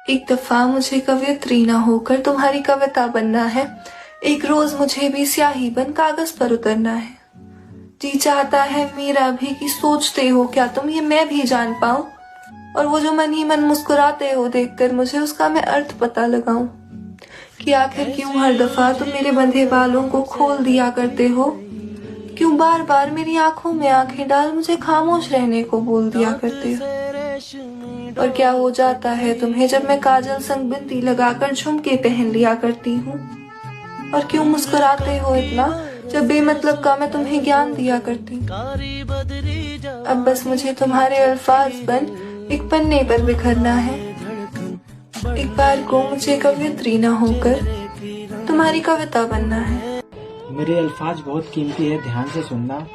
एक दफा मुझे कवयित्री न होकर तुम्हारी कविता बनना है। एक रोज मुझे भी स्याही बन कागज पर उतरना है। जी चाहता है मेरा भी कि सोचते हो क्या तुम ये मैं भी जान पाऊं, और वो जो मन ही मन मुस्कुराते हो देखकर मुझे उसका मैं अर्थ पता लगाऊं। कि आखिर क्यों हर दफा तुम मेरे बंधे बालों को खोल दिया करते हो, क्यों बार बार मेरी आंखों में आंखें डाल मुझे खामोश रहने को बोल दिया करते हो। और क्या हो जाता है तुम्हें जब मैं काजल संग बिंदी लगाकर झुमके पहन लिया करती हूँ, और क्यों मुस्कुराते हो इतना जब बेमतलब का मैं तुम्हें ज्ञान दिया करती हूँ। अब बस मुझे तुम्हारे अल्फाज बन एक पन्ने पर बिखरना है। एक बार को मुझे कवयित्री न होकर तुम्हारी कविता बनना है। मेरे अल्फाज बहुत कीमती है, ध्यान से सुनना।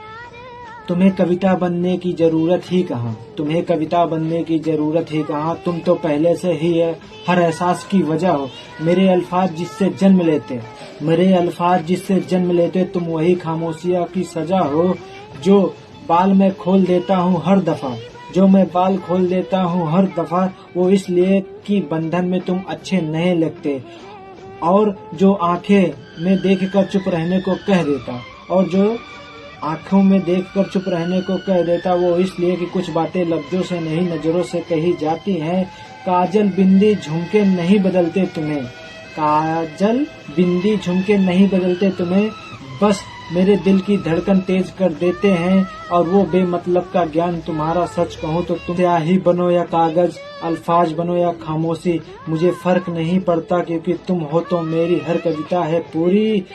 तुम्हें कविता बनने की जरूरत ही कहाँ, तुम्हें कविता बनने की जरूरत ही कहाँ। तुम तो पहले से ही है हर एहसास की वजह हो। मेरे अल्फाज जिससे जन्म लेते, मेरे अल्फाज जिससे जन्म लेते, तुम वही खामोशिया की सजा हो। जो बाल मैं खोल देता हूँ हर दफा, जो मैं बाल खोल देता हूँ हर दफा, वो इसलिए कि बंधन में तुम अच्छे नहीं लगते। और जो आंखें में देखकर चुप रहने को कह देता, और जो आंखों में देखकर चुप रहने को कह देता, वो इसलिए कि कुछ बातें लफ्जों से नहीं नजरों से कही जाती हैं। काजल बिंदी झुमके नहीं बदलते तुम्हें, काजल बिंदी झुमके नहीं बदलते तुम्हें, बस मेरे दिल की धड़कन तेज कर देते हैं। और वो बेमतलब का ज्ञान तुम्हारा सच कहूँ तो तुम स्याही बनो या कागज, अल्फाज बनो या खामोशी, मुझे फर्क नहीं पड़ता, क्योंकि तुम हो तो मेरी हर कविता है पूरी।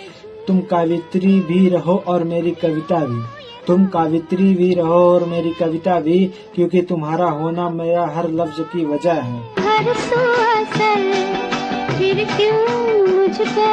तुम कवित्री भी रहो और मेरी कविता भी, तुम कवित्री भी रहो और मेरी कविता भी, क्योंकि तुम्हारा होना मेरा हर लफ्ज की वजह है। फिर क्यों मुझको